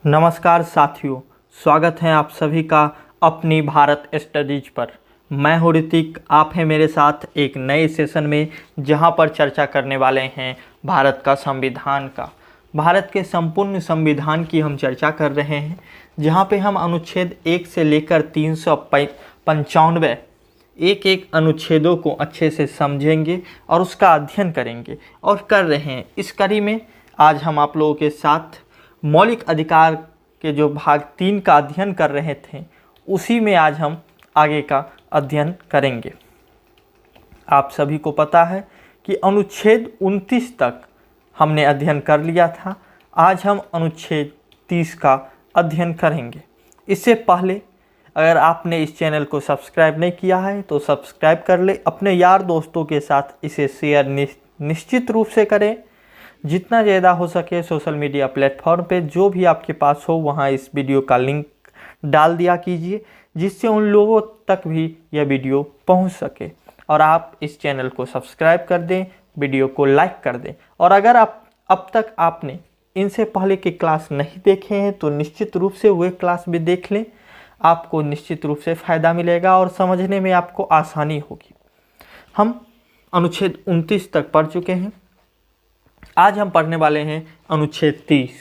नमस्कार साथियों, स्वागत है आप सभी का अपनी भारत स्टडीज पर। मैं हूँ ऋतिक, आप हैं मेरे साथ एक नए सेशन में जहां पर चर्चा करने वाले हैं भारत का संविधान का। भारत के संपूर्ण संविधान की हम चर्चा कर रहे हैं, जहां पे हम अनुच्छेद 1 से लेकर 395 एक एक अनुच्छेदों को अच्छे से समझेंगे और उसका अध्ययन करेंगे और कर रहे हैं। इस कड़ी में आज हम आप लोगों के साथ मौलिक अधिकार के जो भाग 3 का अध्ययन कर रहे थे, उसी में आज हम आगे का अध्ययन करेंगे। आप सभी को पता है कि अनुच्छेद 29 तक हमने अध्ययन कर लिया था। आज हम अनुच्छेद 30 का अध्ययन करेंगे। इससे पहले अगर आपने इस चैनल को सब्सक्राइब नहीं किया है तो सब्सक्राइब कर ले, अपने यार दोस्तों के साथ इसे शेयर निश्चित रूप से करें। जितना ज़्यादा हो सके सोशल मीडिया प्लेटफॉर्म पे जो भी आपके पास हो वहाँ इस वीडियो का लिंक डाल दिया कीजिए, जिससे उन लोगों तक भी यह वीडियो पहुँच सके। और आप इस चैनल को सब्सक्राइब कर दें, वीडियो को लाइक कर दें। और अगर आप अब तक आपने इनसे पहले के क्लास नहीं देखे हैं तो निश्चित रूप से वे क्लास भी देख लें, आपको निश्चित रूप से फ़ायदा मिलेगा और समझने में आपको आसानी होगी। हम अनुच्छेद 29 तक पढ़ चुके हैं। आज हम पढ़ने वाले हैं अनुच्छेद 30।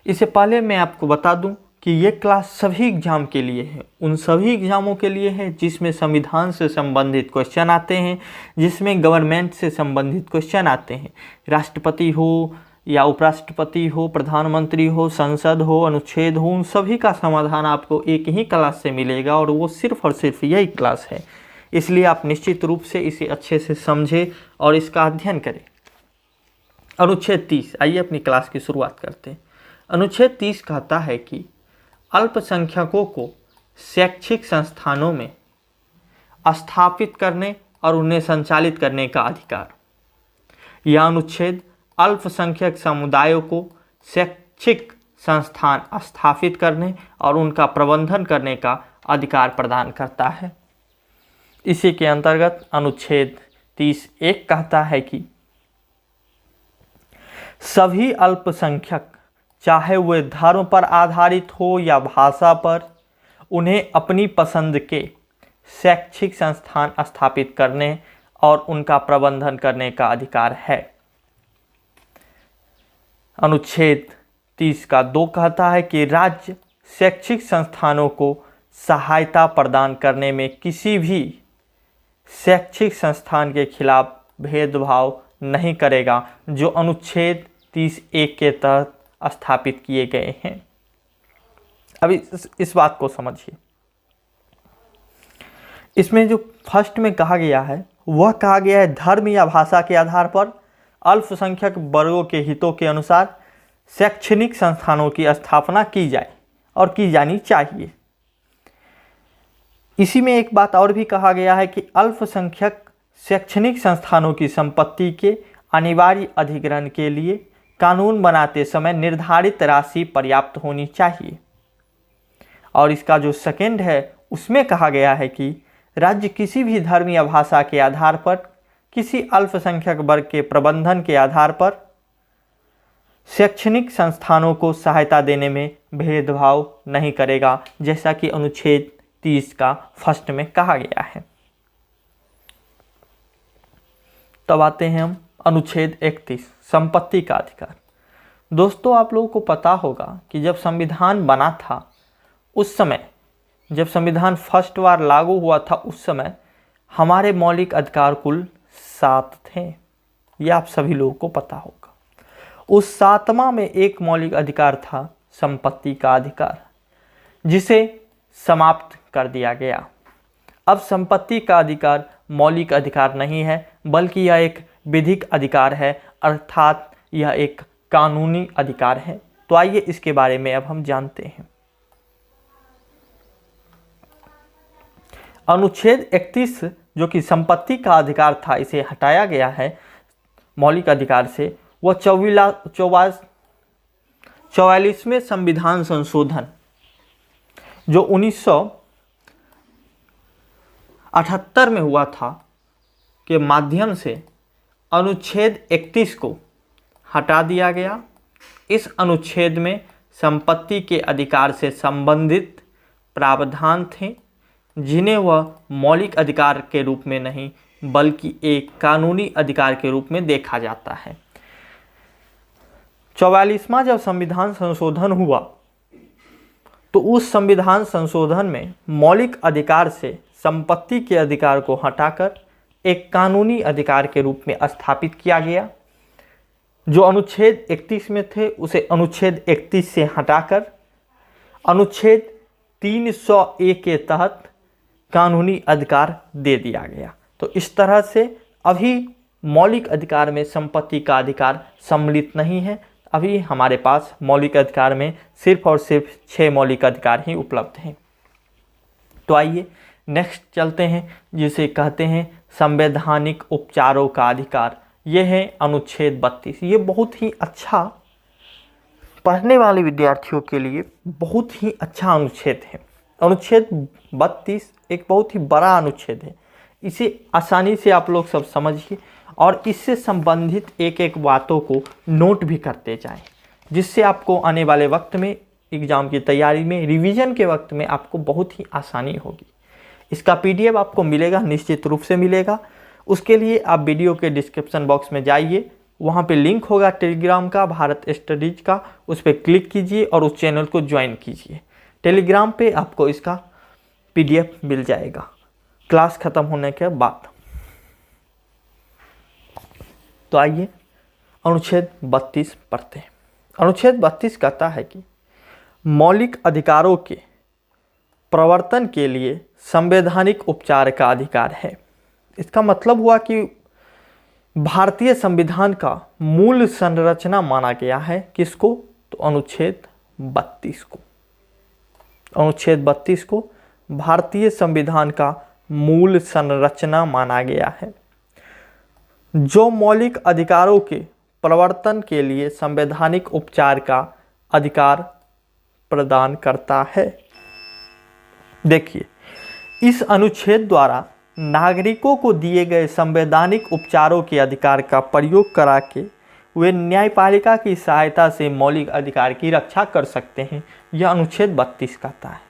इससे पहले मैं आपको बता दूं कि ये क्लास सभी एग्ज़ाम के लिए है, उन सभी एग्ज़ामों के लिए है जिसमें संविधान से संबंधित क्वेश्चन आते हैं, जिसमें गवर्नमेंट से संबंधित क्वेश्चन आते हैं। राष्ट्रपति हो या उपराष्ट्रपति हो, प्रधानमंत्री हो, संसद हो, अनुच्छेद हो, उन सभी का समाधान आपको एक ही क्लास से मिलेगा और वो सिर्फ और सिर्फ यही क्लास है। इसलिए आप निश्चित रूप से इसे अच्छे से समझें और इसका अध्ययन करें। अनुच्छेद 30, आइए अपनी क्लास की शुरुआत करते हैं। अनुच्छेद 30 कहता है कि अल्पसंख्यकों को शैक्षिक संस्थानों में स्थापित करने और उन्हें संचालित करने का अधिकार। यह अनुच्छेद अल्पसंख्यक समुदायों को शैक्षिक संस्थान स्थापित करने और उनका प्रबंधन करने का अधिकार प्रदान करता है। इसी के अंतर्गत अनुच्छेद 30(1) कहता है कि सभी अल्पसंख्यक, चाहे वे धर्म पर आधारित हो या भाषा पर, उन्हें अपनी पसंद के शैक्षिक संस्थान स्थापित करने और उनका प्रबंधन करने का अधिकार है। अनुच्छेद 30(2) कहता है कि राज्य शैक्षिक संस्थानों को सहायता प्रदान करने में किसी भी शैक्षिक संस्थान के खिलाफ भेदभाव नहीं करेगा जो अनुच्छेद 30(1) के तहत स्थापित किए गए हैं। अभी इस बात को समझिए। इसमें जो फर्स्ट में कहा गया है वह कहा गया है धर्म या भाषा के आधार पर अल्पसंख्यक वर्गों के हितों के अनुसार शैक्षणिक संस्थानों की स्थापना की जाए और की जानी चाहिए। इसी में एक बात और भी कहा गया है कि अल्पसंख्यक शैक्षणिक संस्थानों की संपत्ति के अनिवार्य अधिग्रहण के लिए कानून बनाते समय निर्धारित राशि पर्याप्त होनी चाहिए। और इसका जो सेकंड है उसमें कहा गया है कि राज्य किसी भी धर्म या भाषा के आधार पर किसी अल्पसंख्यक वर्ग के प्रबंधन के आधार पर शैक्षणिक संस्थानों को सहायता देने में भेदभाव नहीं करेगा, जैसा कि अनुच्छेद 30 का फर्स्ट में कहा गया है। तब आते हैं हम अनुच्छेद 31, संपत्ति का अधिकार। दोस्तों, आप लोगों को पता होगा कि जब संविधान बना था उस समय, जब संविधान फर्स्ट बार लागू हुआ था उस समय हमारे मौलिक अधिकार कुल 7 थे। यह आप सभी लोगों को पता होगा। उस 7वां में एक मौलिक अधिकार था संपत्ति का अधिकार, जिसे समाप्त कर दिया गया। अब संपत्ति का अधिकार मौलिक अधिकार नहीं है, बल्कि यह एक विधिक अधिकार है, अर्थात यह एक कानूनी अधिकार है। तो आइए इसके बारे में अब हम जानते हैं। अनुच्छेद 31 जो कि संपत्ति का अधिकार था, इसे हटाया गया है मौलिक अधिकार से। वह 44वें संविधान संशोधन जो 1978 में हुआ था के माध्यम से अनुच्छेद 31 को हटा दिया गया। इस अनुच्छेद में संपत्ति के अधिकार से संबंधित प्रावधान थे जिन्हें वह मौलिक अधिकार के रूप में नहीं बल्कि एक कानूनी अधिकार के रूप में देखा जाता है। 44वां जब संविधान संशोधन हुआ तो उस संविधान संशोधन में मौलिक अधिकार से संपत्ति के अधिकार को हटाकर एक कानूनी अधिकार के रूप में स्थापित किया गया। जो अनुच्छेद 31 में थे उसे अनुच्छेद 31 से हटाकर अनुच्छेद 301 के तहत कानूनी अधिकार दे दिया गया। तो इस तरह से अभी मौलिक अधिकार में संपत्ति का अधिकार सम्मिलित नहीं है। अभी हमारे पास मौलिक अधिकार में सिर्फ और सिर्फ 6 मौलिक अधिकार ही उपलब्ध हैं। तो आइए नेक्स्ट चलते हैं, जिसे कहते हैं संवैधानिक उपचारों का अधिकार। यह है अनुच्छेद 32। ये बहुत ही अच्छा, पढ़ने वाले विद्यार्थियों के लिए बहुत ही अच्छा अनुच्छेद है। अनुच्छेद 32 एक बहुत ही बड़ा अनुच्छेद है। इसे आसानी से आप लोग सब समझिए और इससे संबंधित एक एक बातों को नोट भी करते जाएं, जिससे आपको आने वाले वक्त में एग्ज़ाम की तैयारी में रिवीजन के वक्त में आपको बहुत ही आसानी होगी। इसका PDF आपको मिलेगा, निश्चित रूप से मिलेगा। उसके लिए आप वीडियो के डिस्क्रिप्शन बॉक्स में जाइए, वहाँ पे लिंक होगा टेलीग्राम का, भारत स्टडीज का, उस पर क्लिक कीजिए और उस चैनल को ज्वाइन कीजिए। टेलीग्राम पे आपको इसका PDF मिल जाएगा क्लास ख़त्म होने के बाद। तो आइए अनुच्छेद 32 पढ़ते हैं। अनुच्छेद 32 कहता है कि मौलिक अधिकारों के प्रवर्तन के लिए संवैधानिक उपचार का अधिकार है। इसका मतलब हुआ कि भारतीय संविधान का मूल संरचना माना गया है किसको? तो अनुच्छेद 32 को। अनुच्छेद 32 को भारतीय संविधान का मूल संरचना माना गया है, जो मौलिक अधिकारों के प्रवर्तन के लिए संवैधानिक उपचार का अधिकार प्रदान करता है। देखिए, इस अनुच्छेद द्वारा नागरिकों को दिए गए संवैधानिक उपचारों के अधिकार का प्रयोग करा के वे न्यायपालिका की सहायता से मौलिक अधिकार की रक्षा कर सकते हैं। यह अनुच्छेद 32 कहता है।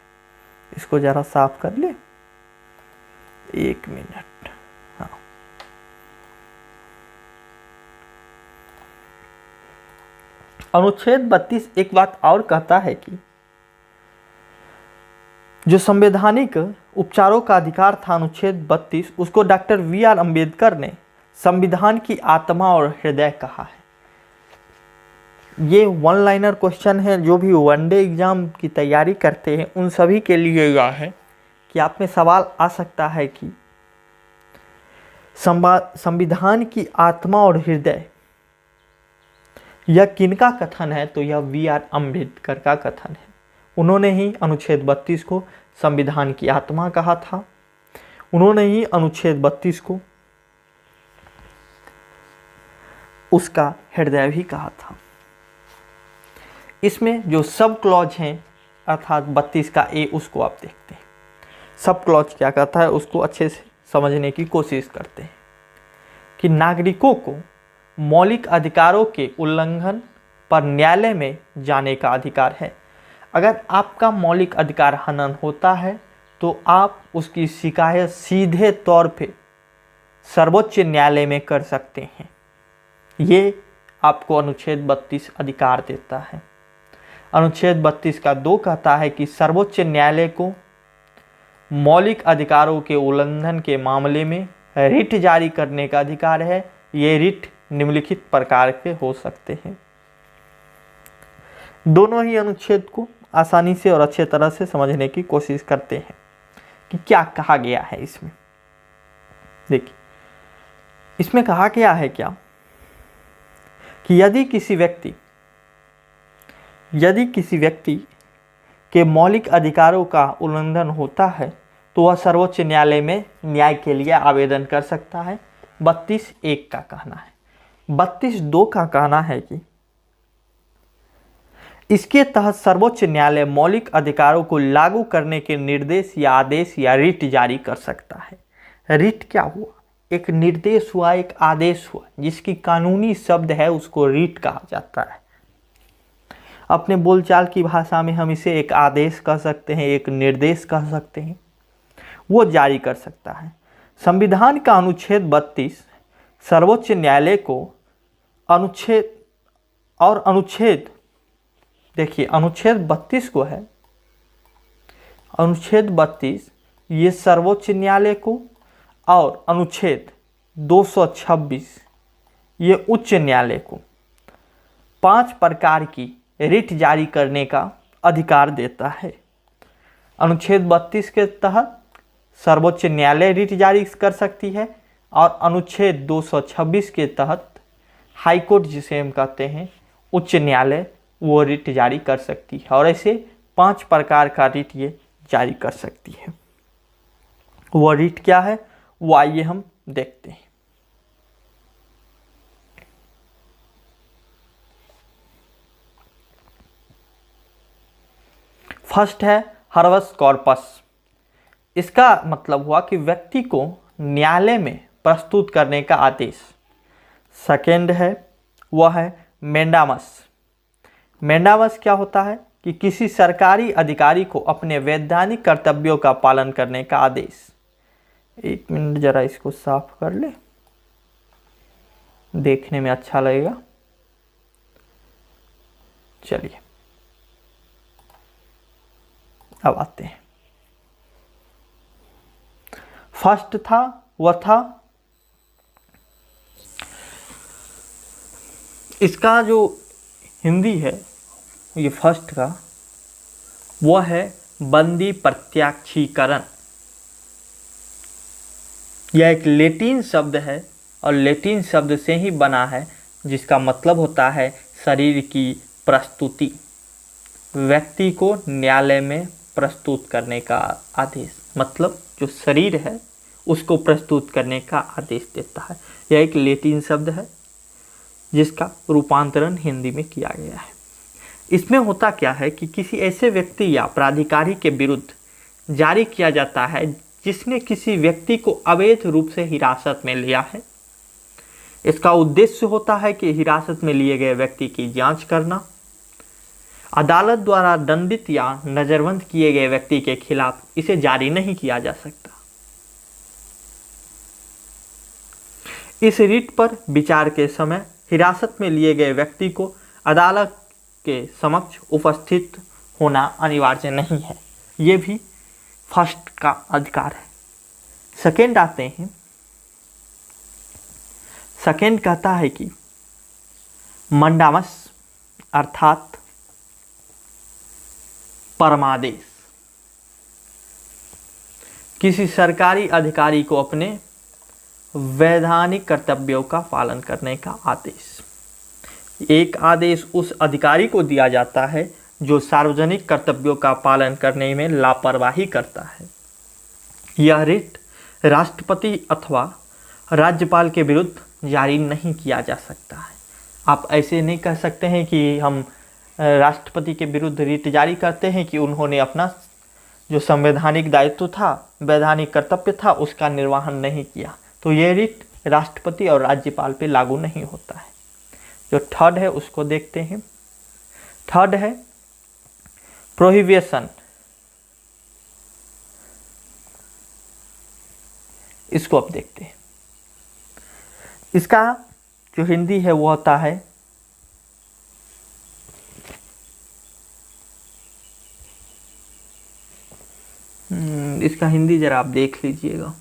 इसको जरा साफ कर ले, 1 मिनट। हाँ, अनुच्छेद 32 एक बात और कहता है कि जो संवैधानिक उपचारों का अधिकार था अनुच्छेद 32, उसको डॉक्टर V.R. अम्बेडकर ने संविधान की आत्मा और हृदय कहा है। ये 1 लाइनर क्वेश्चन है, जो भी वनडे एग्जाम की तैयारी करते हैं उन सभी के लिए यह है कि आप में सवाल आ सकता है कि संविधान की आत्मा और हृदय यह किनका कथन है? तो यह V.R. अम्बेडकर का कथन है। उन्होंने ही अनुच्छेद 32 को संविधान की आत्मा कहा था। उन्होंने ही अनुच्छेद 32 को उसका हृदय भी कहा था। इसमें जो सब क्लॉज हैं अर्थात 32 का A, उसको आप देखते हैं। सब क्लॉज क्या कहता है उसको अच्छे से समझने की कोशिश करते हैं कि नागरिकों को मौलिक अधिकारों के उल्लंघन पर न्यायालय में जाने का अधिकार है। अगर आपका मौलिक अधिकार हनन होता है तो आप उसकी शिकायत सीधे तौर पे सर्वोच्च न्यायालय में कर सकते हैं। ये आपको अनुच्छेद 32 अधिकार देता है। अनुच्छेद 32 का 2 कहता है कि सर्वोच्च न्यायालय को मौलिक अधिकारों के उल्लंघन के मामले में रिट जारी करने का अधिकार है। ये रिट निम्नलिखित प्रकार के हो सकते हैं। दोनों ही अनुच्छेद को आसानी से और अच्छे तरह से समझने की कोशिश करते हैं कि क्या कहा गया है इसमें। देखिए, इसमें कहा गया है क्या कि यदि किसी व्यक्ति के मौलिक अधिकारों का उल्लंघन होता है तो वह सर्वोच्च न्यायालय में न्याय के लिए आवेदन कर सकता है। 32(1) का कहना है। 32(2) का कहना है कि इसके तहत सर्वोच्च न्यायालय मौलिक अधिकारों को लागू करने के निर्देश या आदेश या रिट जारी कर सकता है। रिट क्या हुआ? एक निर्देश हुआ, एक आदेश हुआ, जिसकी कानूनी शब्द है उसको रिट कहा जाता है। अपने बोलचाल की भाषा में हम इसे एक आदेश कह सकते हैं, एक निर्देश कह सकते हैं, वो जारी कर सकता है। संविधान का अनुच्छेद 32 सर्वोच्च न्यायालय को अनुच्छेद देखिए अनुच्छेद 32 को है, अनुच्छेद 32 ये सर्वोच्च न्यायालय को, और अनुच्छेद 226 ये उच्च न्यायालय को 5 प्रकार की रिट जारी करने का अधिकार देता है। अनुच्छेद 32 के तहत सर्वोच्च न्यायालय रिट जारी कर सकती है, और अनुच्छेद 226 के तहत हाईकोर्ट जिसे हम कहते हैं उच्च न्यायालय, वो रिट जारी कर सकती है। और ऐसे 5 प्रकार का रिट ये जारी कर सकती है। वो रिट क्या है वो आइए हम देखते हैं। फर्स्ट है हर्बस कॉर्पस। इसका मतलब हुआ कि व्यक्ति को न्यायालय में प्रस्तुत करने का आदेश। सेकेंड है वह है मेंडामस। मेंडामस क्या होता है कि किसी सरकारी अधिकारी को अपने वैधानिक कर्तव्यों का पालन करने का आदेश। एक मिनट जरा इसको साफ कर ले, देखने में अच्छा लगेगा। चलिए अब आते हैं। फर्स्ट था वह था, इसका जो हिंदी है ये फर्स्ट का वह है बंदी प्रत्याक्षीकरण। यह एक लैटिन शब्द है और लैटिन शब्द से ही बना है, जिसका मतलब होता है शरीर की प्रस्तुति। व्यक्ति को न्यायालय में प्रस्तुत करने का आदेश, मतलब जो शरीर है उसको प्रस्तुत करने का आदेश देता है। यह एक लैटिन शब्द है जिसका रूपांतरण हिंदी में किया गया है। इसमें होता क्या है कि किसी ऐसे व्यक्ति या प्राधिकारी के विरुद्ध जारी किया जाता है जिसने किसी व्यक्ति को अवैध रूप से हिरासत में लिया है। इसका उद्देश्य होता है कि हिरासत में लिए गए व्यक्ति की जांच करना। अदालत द्वारा दंडित या नजरबंद किए गए व्यक्ति के खिलाफ इसे जारी नहीं किया जा सकता। इस रिट पर विचार के समय हिरासत में लिए गए व्यक्ति को अदालत के समक्ष उपस्थित होना अनिवार्य नहीं है। ये भी फर्स्ट का अधिकार है। सेकेंड आते हैं। सेकेंड कहता है कि मंडामस अर्थात परमादेश। किसी सरकारी अधिकारी को अपने वैधानिक कर्तव्यों का पालन करने का आदेश। एक आदेश उस अधिकारी को दिया जाता है जो सार्वजनिक कर्तव्यों का पालन करने में लापरवाही करता है। यह रिट राष्ट्रपति अथवा राज्यपाल के विरुद्ध जारी नहीं किया जा सकता है। आप ऐसे नहीं कह सकते हैं कि हम राष्ट्रपति के विरुद्ध रिट जारी करते हैं कि उन्होंने अपना जो संवैधानिक दायित्व था, वैधानिक कर्तव्य था, उसका निर्वहन नहीं किया, तो ये रिट राष्ट्रपति और राज्यपाल पे लागू नहीं होता है। जो थर्ड है उसको देखते हैं। थर्ड है प्रोहिबिशन। इसको अब देखते हैं। इसका जो हिंदी है वो होता है इसका हिंदी जरा आप देख लीजिएगा।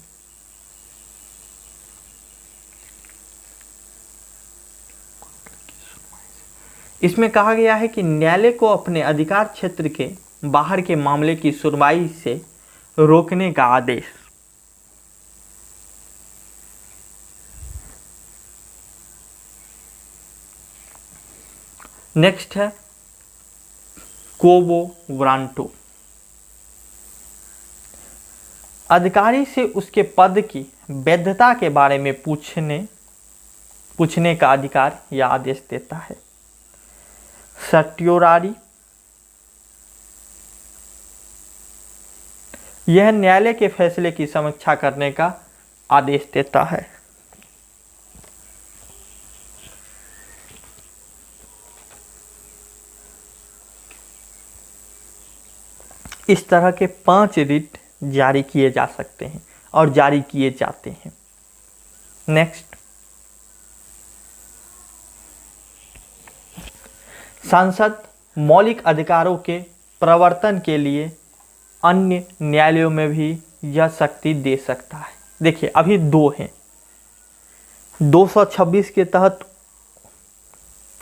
इसमें कहा गया है कि न्यायालय को अपने अधिकार क्षेत्र के बाहर के मामले की सुनवाई से रोकने का आदेश। नेक्स्ट है कोबो व्रांटो। अधिकारी से उसके पद की वैधता के बारे में पूछने का अधिकार या आदेश देता है। सट्योरारी। यह न्यायालय के फैसले की समीक्षा करने का आदेश देता है। इस तरह के 5 रिट जारी किए जा सकते हैं और जारी किए जाते हैं। नेक्स्ट, संसद मौलिक अधिकारों के प्रवर्तन के लिए अन्य न्यायालयों में भी यह शक्ति दे सकता है। देखिए, अभी 2 हैं, 226 के तहत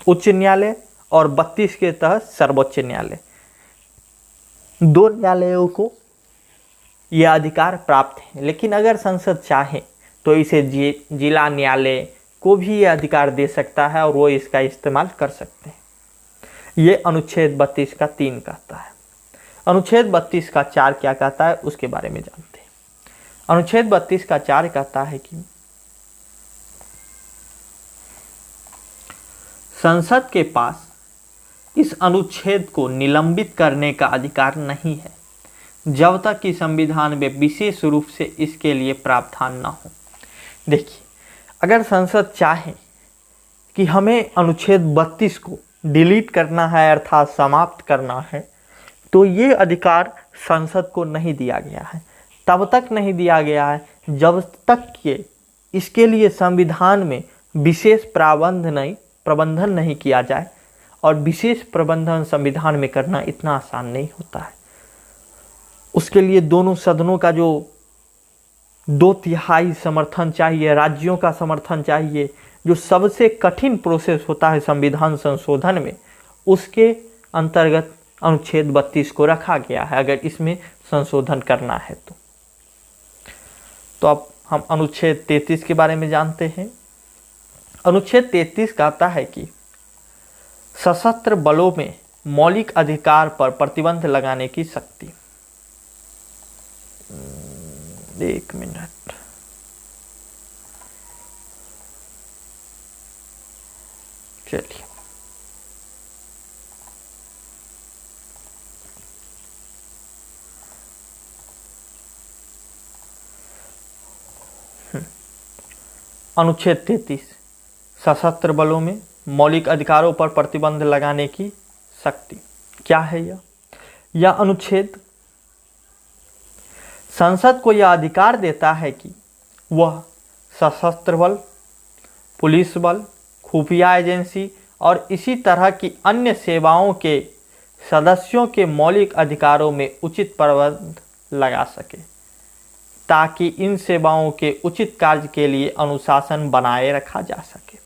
उच्च न्यायालय और 32 के तहत सर्वोच्च न्यायालय। 2 न्यायालयों को यह अधिकार प्राप्त है, लेकिन अगर संसद चाहे तो इसे जिला न्यायालय को भी यह अधिकार दे सकता है और वो इसका इस्तेमाल कर सकते हैं। ये अनुच्छेद 32 का 3 कहता है। अनुच्छेद 32 का 4 क्या कहता है उसके बारे में जानते हैं। अनुच्छेद 32 का 4 कहता है कि संसद के पास इस अनुच्छेद को निलंबित करने का अधिकार नहीं है जब तक कि संविधान में विशेष रूप से इसके लिए प्रावधान न हो। देखिए, अगर संसद चाहे कि हमें अनुच्छेद 32 को डिलीट करना है अर्थात समाप्त करना है, तो ये अधिकार संसद को नहीं दिया गया है। तब तक नहीं दिया गया है जब तक कि इसके लिए संविधान में विशेष प्रबंधन नहीं किया जाए, और विशेष प्रबंधन संविधान में करना इतना आसान नहीं होता है। उसके लिए दोनों सदनों का जो 2/3 समर्थन चाहिए, राज्यों का समर्थन चाहिए, जो सबसे कठिन प्रोसेस होता है संविधान संशोधन में, उसके अंतर्गत अनुच्छेद 32 को रखा गया है अगर इसमें संशोधन करना है तो अब हम अनुच्छेद 33 के बारे में जानते हैं। अनुच्छेद 33 कहता है कि सशस्त्र बलों में मौलिक अधिकार पर प्रतिबंध लगाने की शक्ति। 1 मिनट, चलिए, अनुच्छेद 33 सशस्त्र बलों में मौलिक अधिकारों पर प्रतिबंध लगाने की शक्ति। क्या है यह अनुच्छेद संसद को यह अधिकार देता है कि वह सशस्त्र बल, पुलिस बल, खुफिया एजेंसी और इसी तरह की अन्य सेवाओं के सदस्यों के मौलिक अधिकारों में उचित प्रतिबंध लगा सके ताकि इन सेवाओं के उचित कार्य के लिए अनुशासन बनाए रखा जा सके।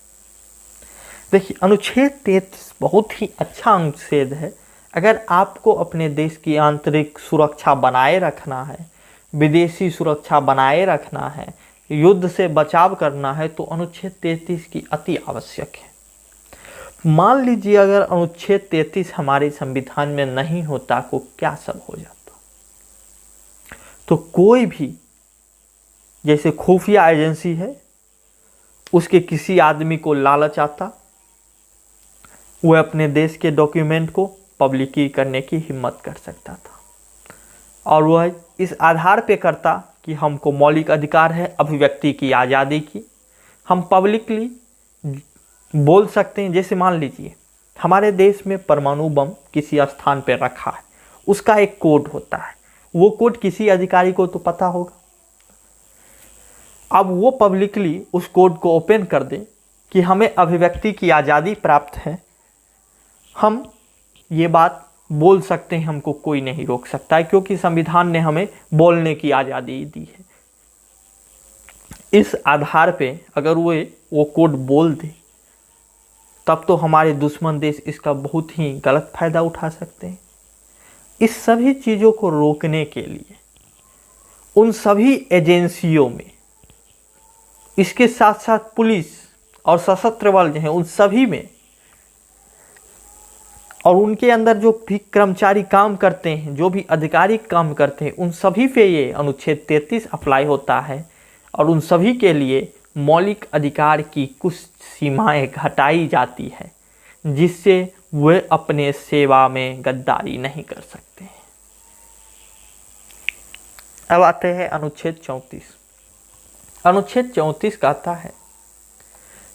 देखिए, अनुच्छेद 33 बहुत ही अच्छा अनुच्छेद है। अगर आपको अपने देश की आंतरिक सुरक्षा बनाए रखना है, विदेशी सुरक्षा बनाए रखना है, युद्ध से बचाव करना है, तो अनुच्छेद 33 की अति आवश्यक है। मान लीजिए अगर अनुच्छेद 33 हमारे संविधान में नहीं होता तो क्या सब हो जाता। तो कोई भी, जैसे खुफिया एजेंसी है, उसके किसी आदमी को लालच आता, वह अपने देश के डॉक्यूमेंट को पब्लिकी करने की हिम्मत कर सकता था, और वह इस आधार पे करता कि हमको मौलिक अधिकार है अभिव्यक्ति की, आज़ादी की, हम पब्लिकली बोल सकते हैं। जैसे मान लीजिए हमारे देश में परमाणु बम किसी स्थान पे रखा है, उसका एक कोड होता है, वो कोड किसी अधिकारी को तो पता होगा। अब वो पब्लिकली उस कोड को ओपन कर दें कि हमें अभिव्यक्ति की आज़ादी प्राप्त है, हम ये बात बोल सकते हैं, हमको कोई नहीं रोक सकता है, क्योंकि संविधान ने हमें बोलने की आज़ादी दी है। इस आधार पे अगर वो कोड बोल दे, तब तो हमारे दुश्मन देश इसका बहुत ही गलत फायदा उठा सकते हैं। इस सभी चीज़ों को रोकने के लिए उन सभी एजेंसियों में, इसके साथ साथ पुलिस और सशस्त्र बल जो हैं उन सभी में, और उनके अंदर जो भी कर्मचारी काम करते हैं, जो भी अधिकारी काम करते हैं, उन सभी पे ये अनुच्छेद 33 अप्लाई होता है, और उन सभी के लिए मौलिक अधिकार की कुछ सीमाएं घटाई जाती है जिससे वे अपने सेवा में गद्दारी नहीं कर सकते। अब आते हैं अनुच्छेद 34। अनुच्छेद 34 कहता है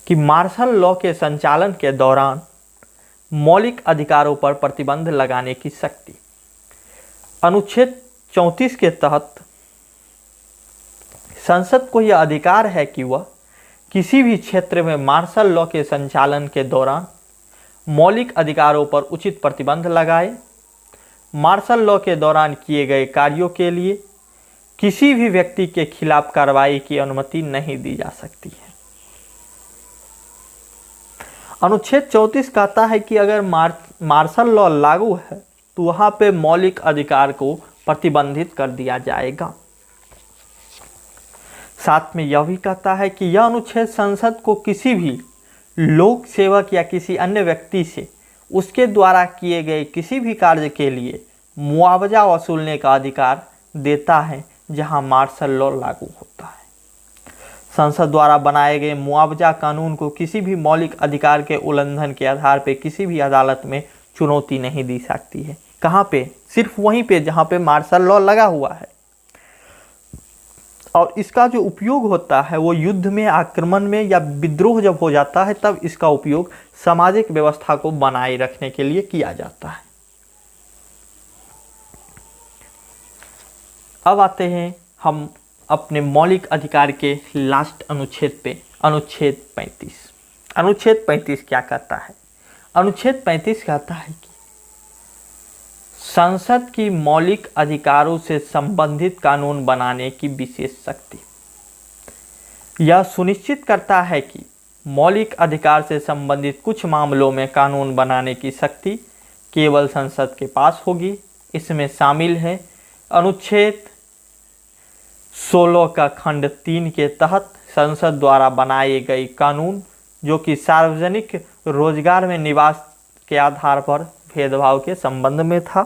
कि मार्शल लॉ के संचालन के दौरान मौलिक अधिकारों पर प्रतिबंध लगाने की शक्ति। अनुच्छेद 34 के तहत संसद को यह अधिकार है कि वह किसी भी क्षेत्र में मार्शल लॉ के संचालन के दौरान मौलिक अधिकारों पर उचित प्रतिबंध लगाए। मार्शल लॉ के दौरान किए गए कार्यों के लिए किसी भी व्यक्ति के खिलाफ कार्रवाई की अनुमति नहीं दी जा सकती है। अनुच्छेद 34 कहता है कि अगर मार्शल लॉ लागू है तो वहां पे मौलिक अधिकार को प्रतिबंधित कर दिया जाएगा। साथ में यह भी कहता है कि यह अनुच्छेद संसद को किसी भी लोक सेवक या किसी अन्य व्यक्ति से उसके द्वारा किए गए किसी भी कार्य के लिए मुआवजा वसूलने का अधिकार देता है जहां मार्शल लॉ लागू होता है। संसद द्वारा बनाए गए मुआवजा कानून को किसी भी मौलिक अधिकार के उल्लंघन के आधार पर किसी भी अदालत में चुनौती नहीं दी सकती है। कहाँ पे? सिर्फ वहीं पे जहाँ पे मार्शल लॉ लगा हुआ है। और इसका जो उपयोग होता है वो युद्ध में, आक्रमण में या विद्रोह जब हो जाता है तब इसका उपयोग सामाजिक व्यवस्था को बनाए रखने के लिए किया जाता है। अब आते हैं हम अपने मौलिक अधिकार के लास्ट अनुच्छेद पे, अनुच्छेद 35। अनुच्छेद 35 क्या कहता है? अनुच्छेद 35 कहता है कि संसद की मौलिक अधिकारों से संबंधित कानून बनाने की विशेष शक्ति। यह सुनिश्चित करता है कि मौलिक अधिकार से संबंधित कुछ मामलों में कानून बनाने की शक्ति केवल संसद के पास होगी। इसमें शामिल है अनुच्छेद 16 का खंड 3 के तहत संसद द्वारा बनाए गए कानून जो कि सार्वजनिक रोजगार में निवास के आधार पर भेदभाव के संबंध में था।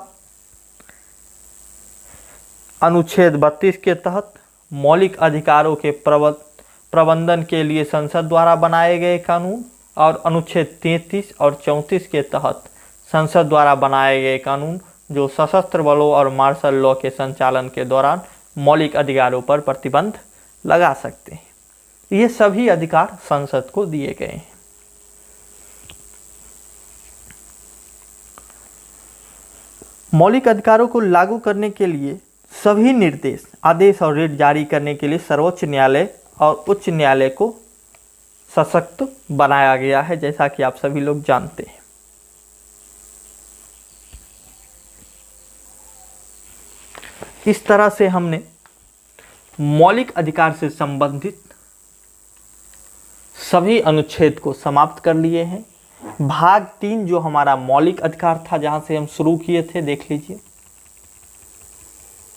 अनुच्छेद 32 के तहत मौलिक अधिकारों के प्रबंधन के लिए संसद द्वारा बनाए गए कानून, और अनुच्छेद 33 और 34 के तहत संसद द्वारा बनाए गए कानून जो सशस्त्र बलों और मार्शल लॉ के संचालन के दौरान मौलिक अधिकारों पर प्रतिबंध लगा सकते हैं। ये सभी अधिकार संसद को दिए गए हैं। मौलिक अधिकारों को लागू करने के लिए सभी निर्देश, आदेश और रिट जारी करने के लिए सर्वोच्च न्यायालय और उच्च न्यायालय को सशक्त बनाया गया है, जैसा कि आप सभी लोग जानते हैं। इस तरह से हमने मौलिक अधिकार से संबंधित सभी अनुच्छेद को समाप्त कर लिए हैं। भाग 3 जो हमारा मौलिक अधिकार था, जहां से हम शुरू किए थे, देख लीजिए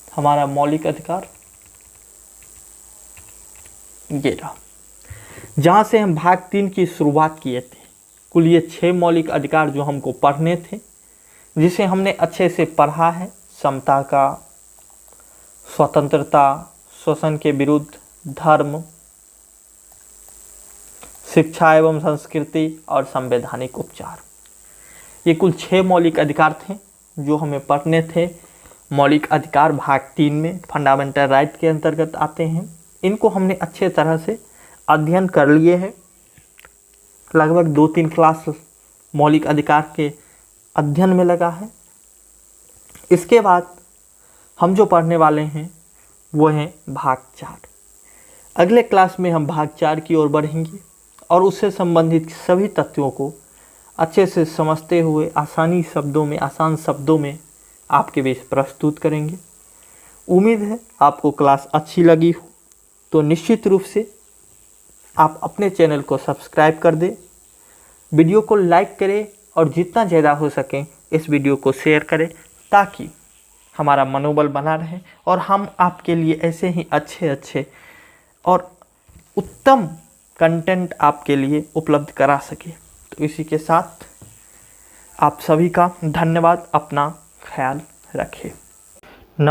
हमारा मौलिक अधिकार ये रहा, जहां से हम भाग 3 की शुरुआत किए थे। कुल ये 6 मौलिक अधिकार जो हमको पढ़ने थे, जिसे हमने अच्छे से पढ़ा है। समता का, स्वतंत्रता, शोषण के विरुद्ध, धर्म, शिक्षा एवं संस्कृति और संवैधानिक उपचार। ये कुल 6 मौलिक अधिकार थे जो हमें पढ़ने थे। मौलिक अधिकार भाग 3 में फंडामेंटल राइट के अंतर्गत आते हैं। इनको हमने अच्छे तरह से अध्ययन कर लिए हैं। लगभग 2-3 क्लास मौलिक अधिकार के अध्ययन में लगा है। इसके बाद हम जो पढ़ने वाले हैं वो हैं भाग 4। अगले क्लास में हम भाग 4 की ओर बढ़ेंगे और उससे संबंधित सभी तथ्यों को अच्छे से समझते हुए आसान शब्दों में आपके बीच प्रस्तुत करेंगे। उम्मीद है आपको क्लास अच्छी लगी हो, तो निश्चित रूप से आप अपने चैनल को सब्सक्राइब कर दें, वीडियो को लाइक करें और जितना ज़्यादा हो सके इस वीडियो को शेयर करें, ताकि हमारा मनोबल बना रहे और हम आपके लिए ऐसे ही अच्छे और उत्तम कंटेंट आपके लिए उपलब्ध करा सके। तो इसी के साथ आप सभी का धन्यवाद। अपना ख्याल रखें।